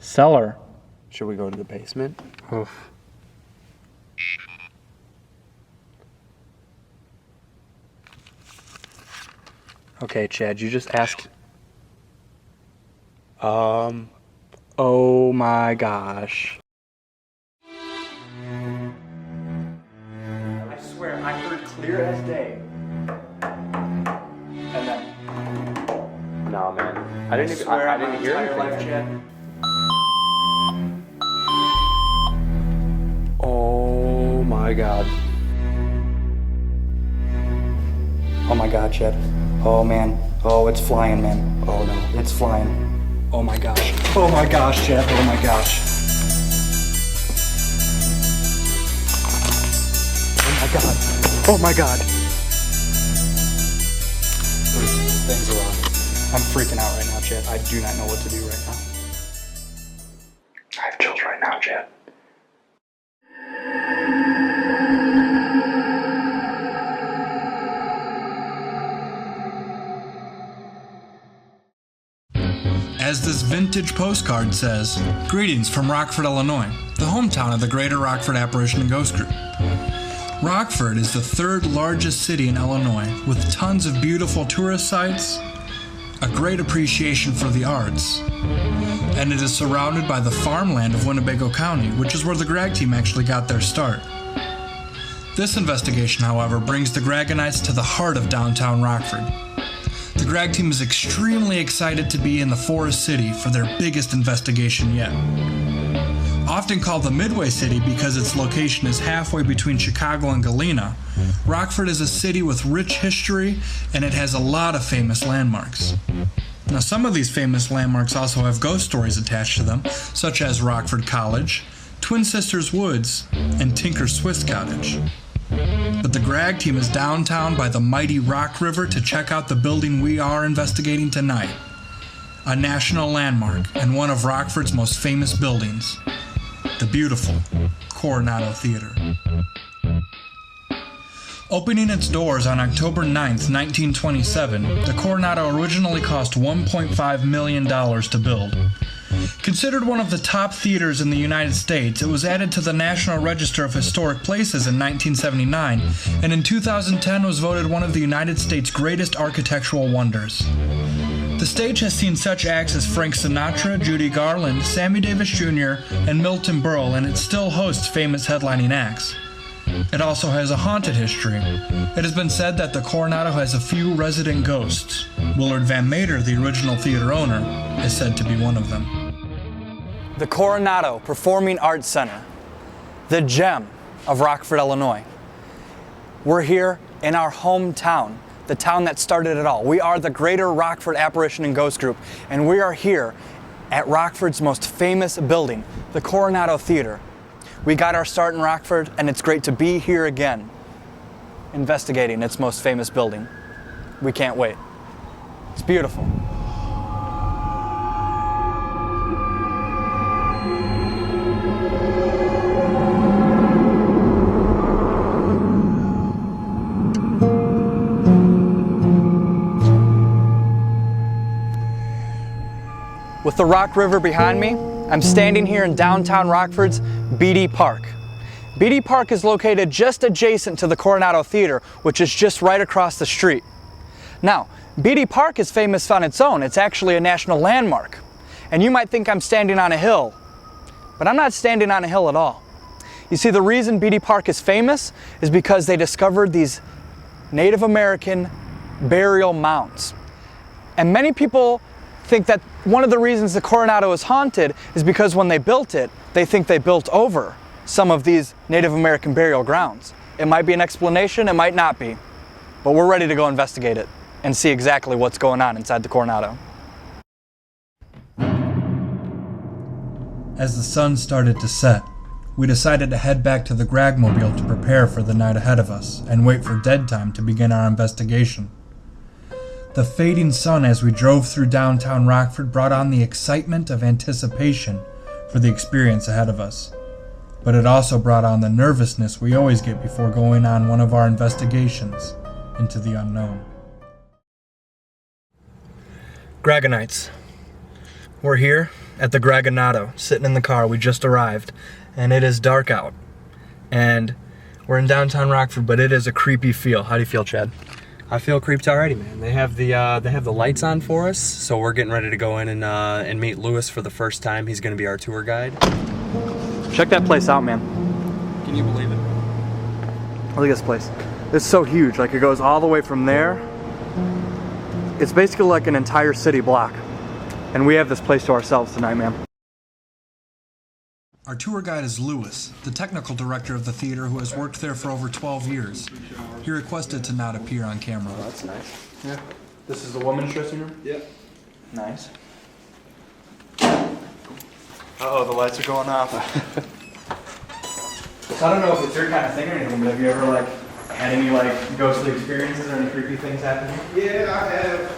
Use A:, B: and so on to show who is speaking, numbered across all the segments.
A: Cellar.
B: Should we go to the basement?
A: Oof. Okay, Chad, you just asked. Oh my gosh. I swear, I heard clear as day. And then.
B: No, man. I didn't hear anything.
A: Life, Chad. Oh my god. Oh my god, Chad. Oh man. Oh, it's flying, man. Oh no, it's flying. Oh my gosh. Oh my gosh, Chad. Oh my gosh. Oh my god. Oh my god. Things around me. I'm freaking out right now, Chad. I do not know what to do right now. I have chills right now, Chad.
C: As this vintage postcard says, greetings from Rockford, Illinois, the hometown of the Greater Rockford Apparition and Ghost Group. Rockford is the third largest city in Illinois, with tons of beautiful tourist sites, a great appreciation for the arts, and it is surrounded by the farmland of Winnebago County, which is where the GRAGG team actually got their start. This investigation, however, brings the GRAGGianites to the heart of downtown Rockford. The GRAGG team is extremely excited to be in the Forest City for their biggest investigation yet. Often called the Midway City because its location is halfway between Chicago and Galena, Rockford is a city with rich history and it has a lot of famous landmarks. Now, some of these famous landmarks also have ghost stories attached to them, such as Rockford College, Twin Sisters Woods, and Tinker's Swiss Cottage. But the GRAGG team is downtown by the mighty Rock River to check out the building we are investigating tonight. A national landmark and one of Rockford's most famous buildings, the beautiful Coronado Theater. Opening its doors on October 9th, 1927, the Coronado originally cost $1.5 million to build. Considered one of the top theaters in the United States, it was added to the National Register of Historic Places in 1979, and in 2010 was voted one of the United States' greatest architectural wonders. The stage has seen such acts as Frank Sinatra, Judy Garland, Sammy Davis Jr., and Milton Berle, and it still hosts famous headlining acts. It also has a haunted history. It has been said that the Coronado has a few resident ghosts. Willard Van Mater, the original theater owner, is said to be one of them.
D: The Coronado Performing Arts Center, the gem of Rockford, Illinois. We're here in our hometown, the town that started it all. We are the Greater Rockford Apparition and Ghost Group, and we are here at Rockford's most famous building, the Coronado Theater. We got our start in Rockford, and it's great to be here again, investigating its most famous building. We can't wait. It's beautiful. With the Rock River behind me, I'm standing here in downtown Rockford's Beattie Park. Beattie Park is located just adjacent to the Coronado Theater, which is just right across the street. Now, Beattie Park is famous on its own. It's actually a national landmark. And you might think I'm standing on a hill, but I'm not standing on a hill at all. You see, the reason Beattie Park is famous is because they discovered these Native American burial mounds. And many people think that one of the reasons the Coronado is haunted is because when they built it, they think they built over some of these Native American burial grounds. It might be an explanation, it might not be, but we're ready to go investigate it and see exactly what's going on inside the Coronado.
C: As the sun started to set, we decided to head back to the GRAGG-mobile to prepare for the night ahead of us and wait for dead time to begin our investigation. The fading sun as we drove through downtown Rockford brought on the excitement of anticipation for the experience ahead of us. But it also brought on the nervousness we always get before going on one of our investigations into the unknown.
A: GRAGGianites,
D: We're here at the Coronado, sitting in the car. We just arrived, and it is dark out. And we're in downtown Rockford, but it is a creepy feel. How do you feel, Chad?
B: I feel creeped already, man. They have the lights on for us, so we're getting ready to go in and meet Lewis for the first time. He's going to be our tour guide.
D: Check that place out, man.
B: Can you believe it?
D: Look at this place. It's so huge. Like, it goes all the way from there. It's basically like an entire city block. And we have this place to ourselves tonight, man.
C: Our tour guide is Lewis, the technical director of the theater who has worked there for over 12 years. He requested to not appear on camera.
B: Oh, that's nice.
D: Yeah. This is the woman's dressing room?
B: Yep.
D: Nice. Uh-oh, the lights are going off. So I don't know if it's your kind of thing or anything, but have you ever, like, had any, like, ghostly experiences or any creepy things happen here?
E: Yeah, I have.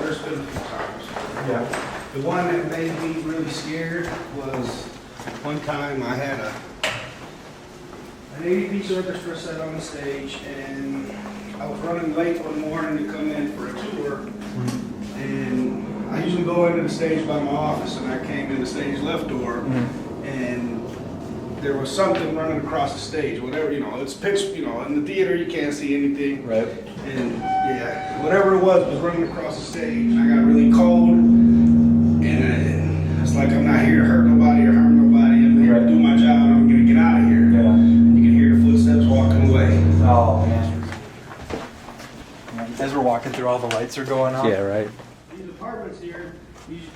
E: There's been a few times.
D: Yeah.
E: The one that made me really scared was one time I had an 80-piece orchestra set on the stage, and I was running late one morning to come in for a tour, and I usually go into the stage by my office, and I came in the stage left door, and there was something running across the stage, whatever, it's pitch, in the theater you can't see anything.
D: Right.
E: And yeah, whatever it was running across the stage. I got really cold, and it's like I'm not here to hurt nobody or harm nobody. I'm here to do my job, and I'm gonna get out of here.
D: Yeah.
E: And you can hear the footsteps walking away.
D: Oh, man. As we're walking through, all the lights are going off.
B: Yeah, right.
E: These apartments here,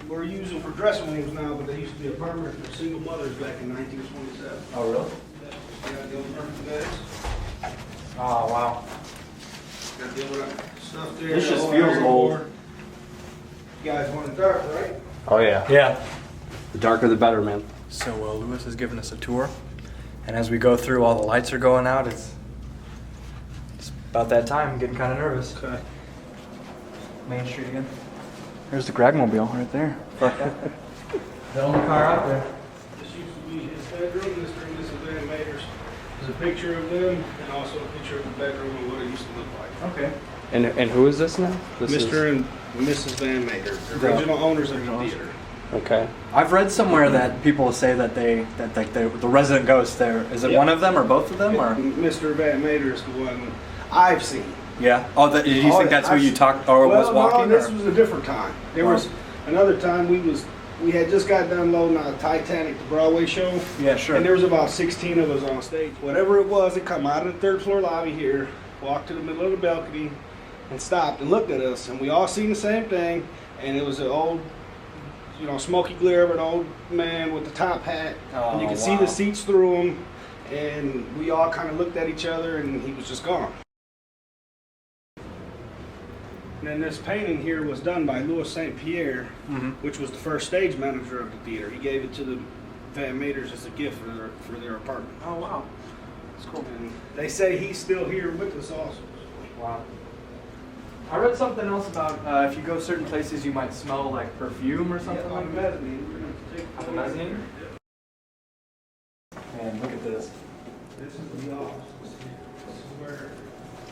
E: we're using for dressing rooms now, but they used to be apartments for single mothers back in 1927.
D: Oh, really?
E: Got the old Murphy beds.
D: Oh, wow.
E: Got the old stuff there.
D: This just
E: the
D: feels
E: iron
D: old.
E: board. You guys want it dark, right?
B: Oh, yeah.
D: Yeah.
B: The darker the better, man.
D: So Lewis has given us a tour, and as we go through, all the lights are going out. It's about that time. I'm getting kind of nervous.
E: Okay.
D: Main Street again. There's the GraggMobile right there. The only car out there.
E: This used to be his bedroom. This room, this is Van Mater's. There's a picture of them and also a picture of the bedroom and what it used to look like.
D: Okay.
B: And who is this now?
E: Mr. and Mrs. Van Mater, the original owners of the theater.
B: Okay.
D: I've read somewhere that people say that the resident ghost there, is it one of them or both of them, or?
E: Mr. Van Mater is the one I've seen.
D: Yeah. Oh, do you think that's who you talked or was walking?
E: No, this
D: or?
E: was a different time. There was another time we had just got done loading out Titanic, the Broadway show.
D: Yeah, sure.
E: And there was about 16 of us on stage. Whatever it was, it come out of the third floor lobby here, walked to the middle of the balcony, and stopped and looked at us. And we all seen the same thing. And it was an old, smoky glare of an old man with the top hat. And you could see the seats through him. And we all kind of looked at each other, and he was just gone. And then this painting here was done by Louis St. Pierre, which was the first stage manager of the theater. He gave it to the Van Maters as a gift for their apartment.
D: Oh, wow. That's cool.
E: And they say he's still here with us also.
D: Wow. I read something else about if you go certain places, you might smell like perfume or something
E: On
D: like
E: the
D: that.
E: mezzanine. We're going to take
D: On the mezzanine? Man, look at this.
E: This is the office.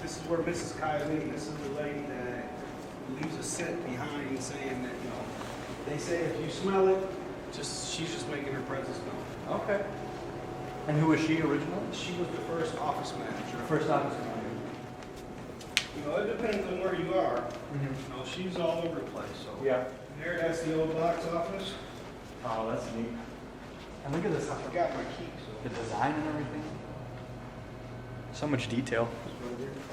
E: This is where Mrs. Kileen, this is the lady that leaves a scent behind saying that, they say if you smell it, she's just making her presence known.
D: Okay. And who was she originally?
E: She was the first office manager.
D: First office manager.
E: It depends on where you are. She's all over the place. So
D: Yeah.
E: there, that's the old box office.
D: Oh, that's neat. And look at this.
E: I forgot my key.
D: The design and everything. So much detail.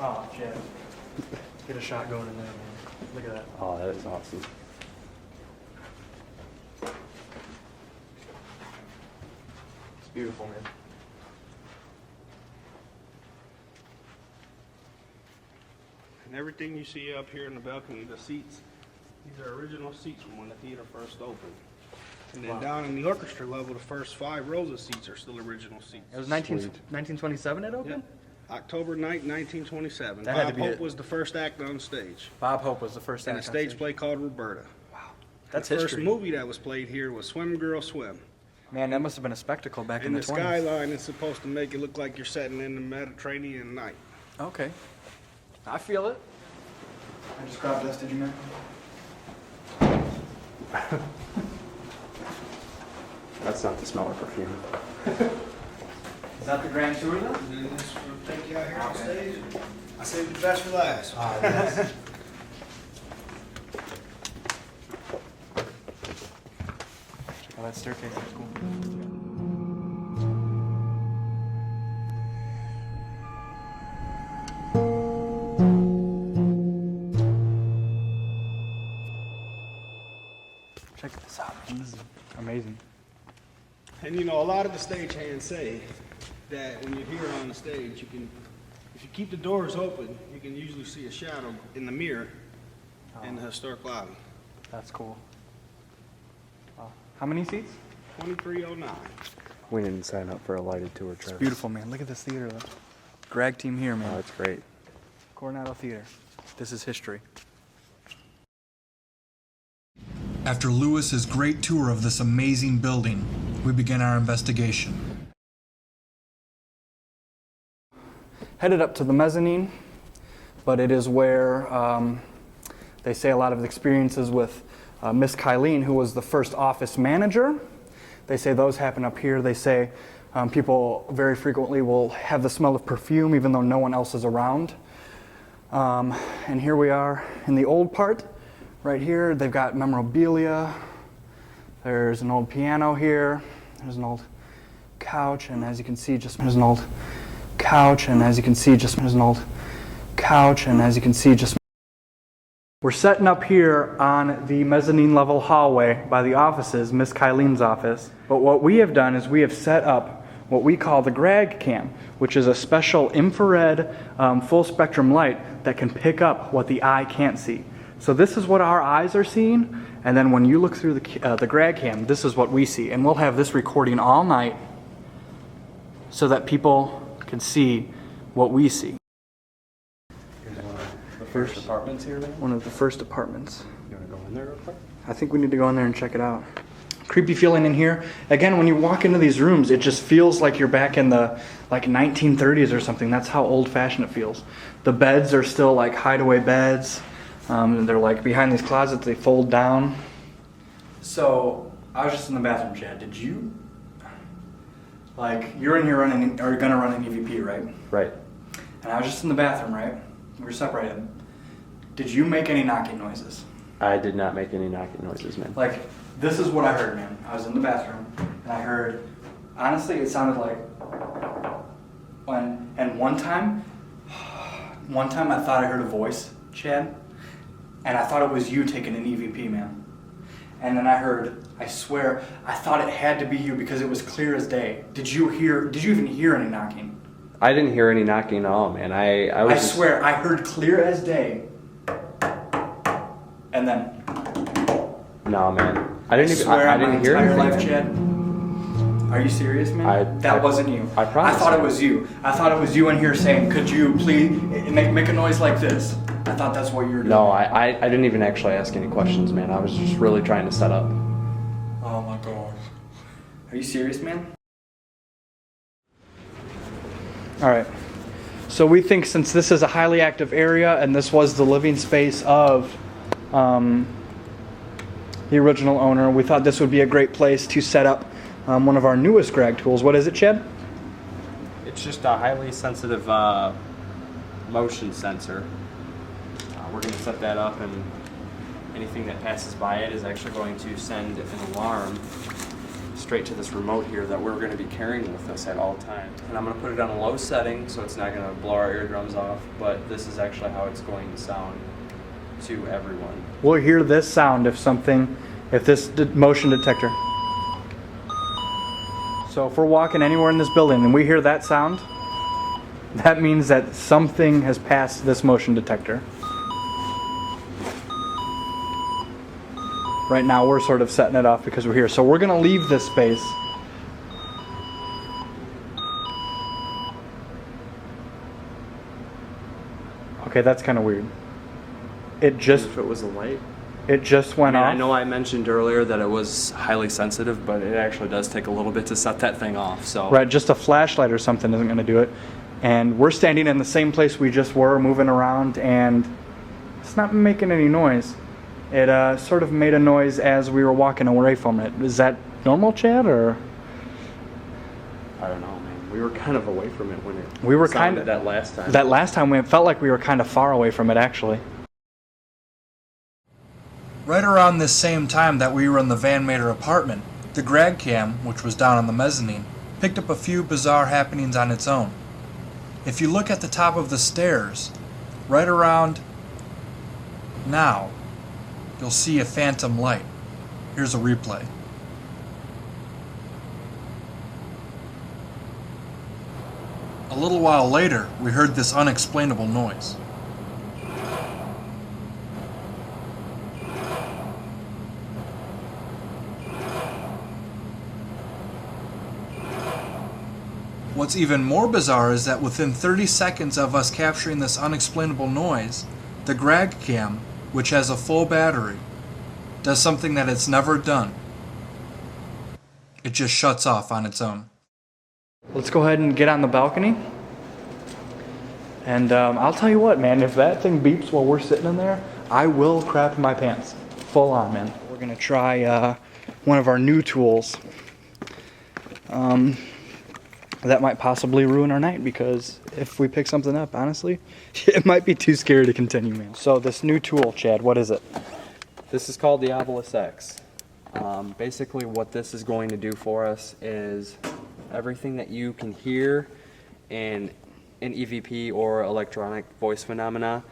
D: Oh, Chad. Get a shot going in there, man. Look at that.
B: Oh, that is awesome.
D: It's beautiful, man.
E: And everything you see up here in the balcony, the seats, these are original seats from when the theater first opened. And then down in the orchestra level, the first 5 rows of seats are still original seats.
D: It was 1927 it opened?
E: Yep. October 9th, 1927.
D: That had to
E: Bob
D: be
E: Hope
D: it.
E: was the first act on stage.
D: Bob Hope was the first
E: In a
D: act on
E: stage play called Roberta.
D: Wow. That's
E: the
D: history.
E: first movie that was played here was Swim Girl Swim.
D: Man, that must have been a spectacle back in
E: And
D: the
E: the
D: 20s.
E: skyline is supposed to make it look like you're sitting in the Mediterranean night.
D: Okay. I feel it. I just crowd dusted you, man.
B: That's not the smell of perfume.
D: Is that the grand tour though?
E: This will take you out here on stage. I saved the best for last.
D: Oh, that staircase is cool. Check this out, man. This is amazing.
E: And you know, a lot of the stagehands say that when you're here on the stage, you can, if you keep the doors open, you can usually see a shadow in the mirror in the historic lobby.
D: That's cool. Wow. How many seats?
E: 2309.
B: We didn't sign up for a lighted tour, Trevor.
D: Beautiful, man. Look at this theater, though. GRAGG team here, man.
B: Oh, it's great.
D: Coronado Theater. This is history.
C: After Lewis's great tour of this amazing building, we begin our investigation.
D: Headed up to the mezzanine, but it is where they say a lot of experiences with Miss Kileen, who was the first office manager. They say those happen up here. They say people very frequently will have the smell of perfume even though no one else is around. And here we are in the old part. Right here, they've got memorabilia. There's an old piano here. There's an old couch, and as you can see, just there's an old couch, and as you can see, just there's an old couch, and as you can see, just. We're setting up here on the mezzanine level hallway by the offices, Miss Kileen's office. But what we have done is we have set up what we call the GraggCam, which is a special infrared full spectrum light that can pick up what the eye can't see. So this is what our eyes are seeing, and then when you look through the GraggCam, this is what we see. And we'll have this recording all night so that people can see what we see.
B: The first apartments here, man?
D: One of the first apartments.
B: You want to go in there real quick?
D: I think we need to go in there and check it out. Creepy feeling in here. Again, when you walk into these rooms, it just feels like you're back in the 1930s or something. That's how old-fashioned it feels. The beds are still like hideaway beds. They're like behind these closets, they fold down. So, I was just in the bathroom, Chad. Did you, you're in here running, or you're gonna run an EVP, right?
B: Right.
D: And I was just in the bathroom, right? We were separated. Did you make any knocking noises?
B: I did not make any knocking noises, man.
D: This is what I heard, man. I was in the bathroom, and I heard, honestly, it sounded like, and one time I thought I heard a voice, Chad. And I thought it was you taking an EVP, man. And then I heard, I swear, I thought it had to be you because it was clear as day. Did you even hear any knocking?
B: I didn't hear any knocking at all, man. I
D: swear, I heard clear as day. And then.
B: No, man. I didn't hear anything.
D: Life, Chad. Are you serious, man? That wasn't you.
B: I promise.
D: I thought it was you. I thought it was you in here saying, could you please make a noise like this? I thought that's what you were doing.
B: No, I didn't even actually ask any questions, man. I was just really trying to set up.
D: Oh my gosh. Are you serious, man? All right. So we think since this is a highly active area and this was the living space of the original owner, we thought this would be a great place to set up one of our newest GRAGG tools. What is it, Chad?
B: It's just a highly sensitive motion sensor. We're going to set that up, and anything that passes by it is actually going to send an alarm straight to this remote here that we're going to be carrying with us at all times. And I'm going to put it on a low setting so it's not going to blow our eardrums off, but this is actually how it's going to sound to everyone.
D: We'll hear this sound if this motion detector. So if we're walking anywhere in this building and we hear that sound, that means that something has passed this motion detector. Right now we're sort of setting it off because we're here. So we're going to leave this space. Okay, that's kind of weird.
B: If it was a light.
D: It just went off.
B: I know I mentioned earlier that it was highly sensitive, but it actually does take a little bit to set that thing off. So
D: right, just a flashlight or something isn't going to do it. And we're standing in the same place we just were, moving around, and it's not making any noise. It sort of made a noise as we were walking away from it. Is that normal, Chad, or?
B: I don't know, man. We were kind of away from it when it
D: We were
B: sounded
D: kind of
B: that last time.
D: That last time it felt like we were kind of far away from it, actually.
C: Right around this same time that we were in the Van Matre apartment, the GraggCam, which was down on the mezzanine, picked up a few bizarre happenings on its own. If you look at the top of the stairs, right around now, you'll see a phantom light. Here's a replay. A little while later, we heard this unexplainable noise. What's even more bizarre is that within 30 seconds of us capturing this unexplainable noise, the GraggCam, which has a full battery, does something that it's never done. It just shuts off on its own.
D: Let's go ahead and get on the balcony. And I'll tell you what, man, if that thing beeps while we're sitting in there, I will crap my pants. Full on, man. We're gonna try one of our new tools. That might possibly ruin our night, because if we pick something up, honestly, it might be too scary to continue, man. So this new tool, Chad, what is it?
B: This is called the Ovilus X. Basically what this is going to do for us is everything that you can hear in an EVP or electronic voice phenomena,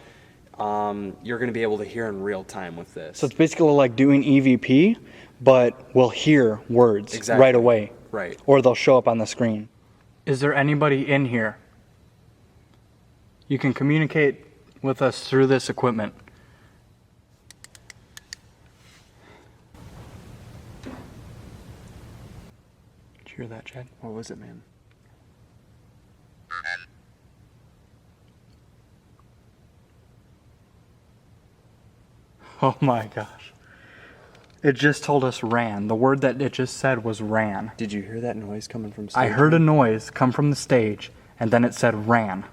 B: you're going to be able to hear in real time with this.
D: So it's basically like doing EVP, but we'll hear words right away.
B: Right.
D: Or they'll show up on the screen. Is there anybody in here? You can communicate with us through this equipment. Did you hear that, Chad?
B: What was it, man?
D: Oh my gosh. It just told us ran. The word that it just said was ran.
B: Did you hear that noise coming from stage?
D: I heard a noise come from the stage, and then it said ran.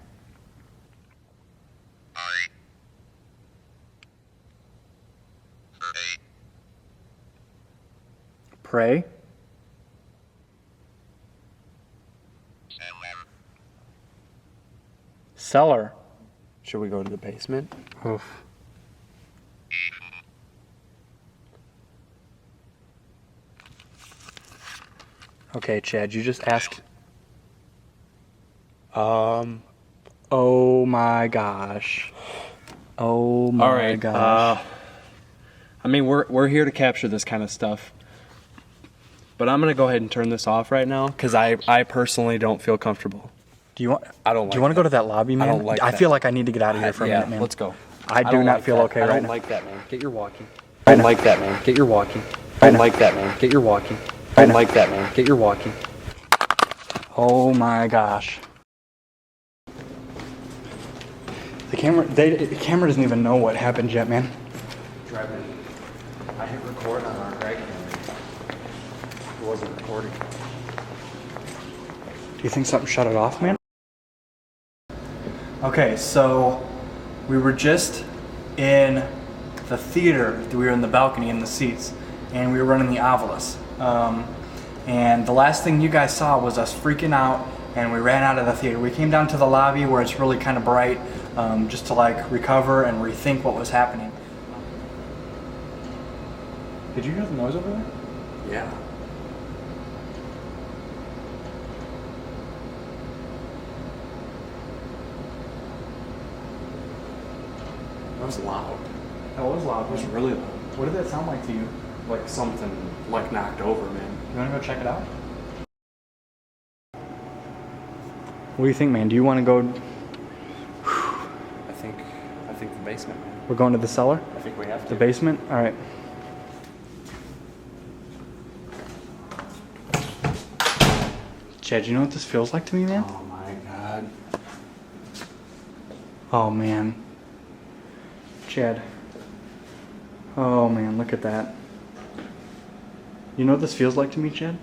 D: Pray? Cellar.
B: Should we go to the basement?
D: Oof. Okay, Chad, you just asked. Oh my gosh. Oh my gosh.
B: I mean, we're here to capture this kind of stuff. But I'm gonna go ahead and turn this off right now because I personally don't feel comfortable.
D: Do you want?
B: I don't.
D: Do you want to go to that lobby, man?
B: I don't like
D: I
B: that.
D: feel like I need to get out of here for a minute, man.
B: Let's go.
D: I do not feel okay right now.
B: I don't like that, man. Get your walking. I don't like that, man. Get your walking. I don't like that, man. Get your walking. I don't like that, man. Get your walking.
D: Oh my gosh. The camera doesn't even know what happened yet, man.
B: Driving. I hit record on our GRAGG camera. It wasn't recording.
D: Do you think something shut it off, man? Okay, so we were just in the theater. We were in the balcony in the seats, and we were running the Ovilus. And the last thing you guys saw was us freaking out, and we ran out of the theater. We came down to the lobby where it's really kind of bright, just to like recover and rethink what was happening. Did you hear the noise over there?
B: Yeah. That was loud.
D: That was loud.
B: It was really loud.
D: What did that sound like to you?
B: Like something like knocked over, man.
D: You want to go check it out? What do you think, man? Do you want to go?
B: I think the basement, man.
D: We're going to the cellar?
B: I think we have to.
D: The basement? All right. Chad, you know what this feels like to me, man?
B: Oh my god.
D: Oh, man. Chad. Oh, man, look at that. You know what this feels like to me, Chad?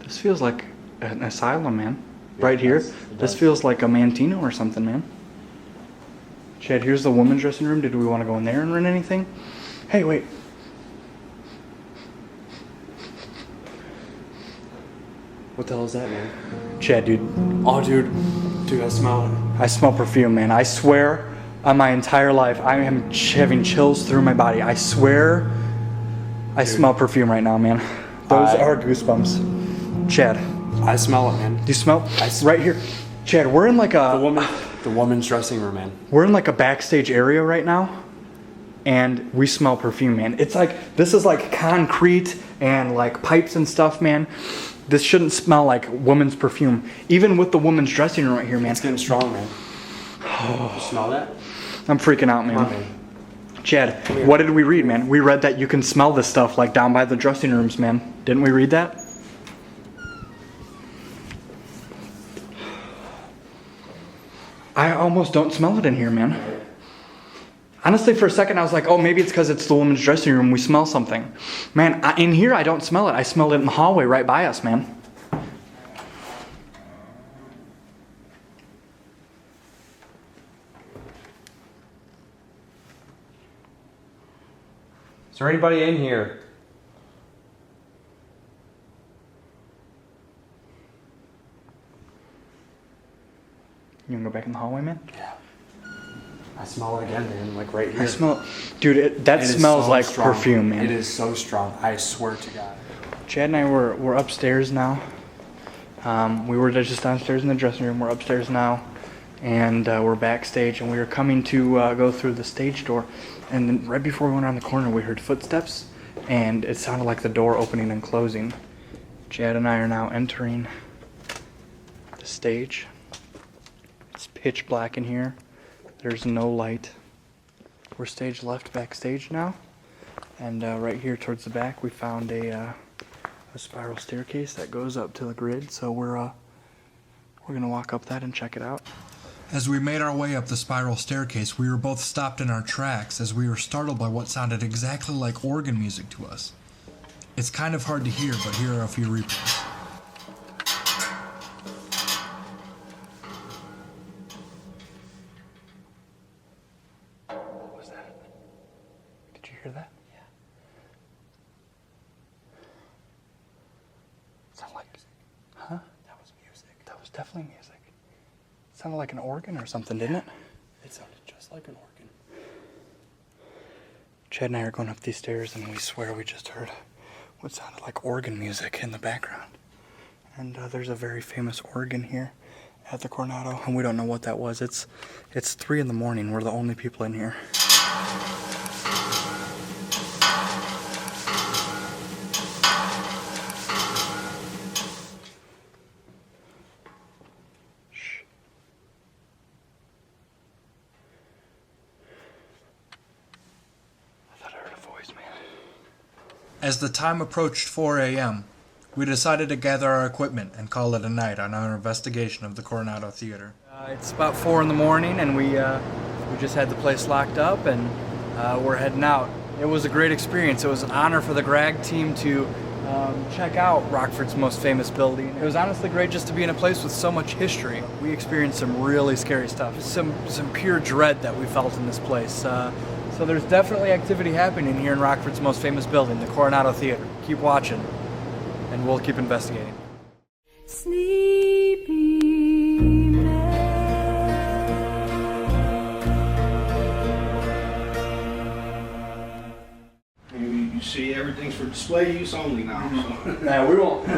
D: This feels like an asylum, man.
B: Yeah,
D: right here.
B: it
D: This
B: does.
D: feels like a Manteno or something, man. Chad, here's the women's dressing room. Did we want to go in there and rent anything? Hey, wait.
B: What the hell is that, man?
D: Chad, dude,
B: Oh, dude, I smell it.
D: I smell perfume, man. I swear on my entire life, I am having chills through my body. I swear I smell perfume right now, man. Those are goosebumps. Chad,
B: I smell it, man.
D: do you smell? Right here. Chad, we're in like
B: The woman's dressing room, man.
D: we're in like a backstage area right now, and we smell perfume, man. It's like, this is like concrete and like pipes and stuff, man. This shouldn't smell like woman's perfume. Even with the woman's dressing room right here, man.
B: It's getting strong, man. You smell that?
D: I'm freaking out, man.
B: Come on, man.
D: Chad, what did we read, man? We read that you can smell this stuff like down by the dressing rooms, man. Didn't we read that? I almost don't smell it in here, man. Honestly, for a second, I was like, oh, maybe it's because it's the woman's dressing room. We smell something. Man, in here, I don't smell it. I smelled it in the hallway right by us, man.
B: Is there anybody in here?
D: You wanna go back in the hallway, man?
B: Yeah. I smell it again, man. Like right here.
D: I smell, dude. That
B: It is
D: smells
B: so
D: like
B: strong.
D: perfume, man.
B: It is so strong. I swear to God.
D: Chad and I we're upstairs now. We were just downstairs in the dressing room. We're upstairs now, and we're backstage. And we were coming to go through the stage door, and then right before we went around the corner, we heard footsteps, and it sounded like the door opening and closing. Chad and I are now entering the stage. It's pitch black in here. There's no light. We're stage left backstage now, and right here towards the back, we found a spiral staircase that goes up to the grid. So we're gonna walk up that and check it out.
C: As we made our way up the spiral staircase, we were both stopped in our tracks as we were startled by what sounded exactly like organ music to us. It's kind of hard to hear, but here are a few replays.
D: What was that? Did you hear that? Yeah. Sounded like, huh?
B: That was music.
D: That was definitely music. It sounded like an organ or something, didn't it?
B: It sounded just like an organ.
D: Chad and I are going up these stairs, and we swear we just heard what sounded like organ music in the background. And there's a very famous organ here at the Coronado, and we don't know what that was. It's 3 in the morning. We're the only people in here. Shh. I thought I heard a voice, man.
C: As the time approached 4 a.m., we decided to gather our equipment and call it a night on our investigation of the Coronado Theater.
D: It's about 4 in the morning, and we just had the place locked up, and we're heading out. It was a great experience. It was an honor for the GRAGG team to check out Rockford's most famous building. It was honestly great just to be in a place with so much history. We experienced some really scary stuff, some pure dread that we felt in this place. So there's definitely activity happening here in Rockford's most famous building, the Coronado Theater. Keep watching, and we'll keep investigating.
F: Sleepy man.
E: You see, everything's for display use only now. So.
D: No, we won't.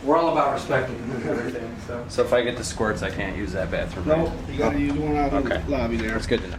D: We're all about respecting everything.
B: So if I get the squirts, I can't use that bathroom.
E: No, you gotta use the one out in
B: Okay.
E: the lobby there.
B: That's good to know.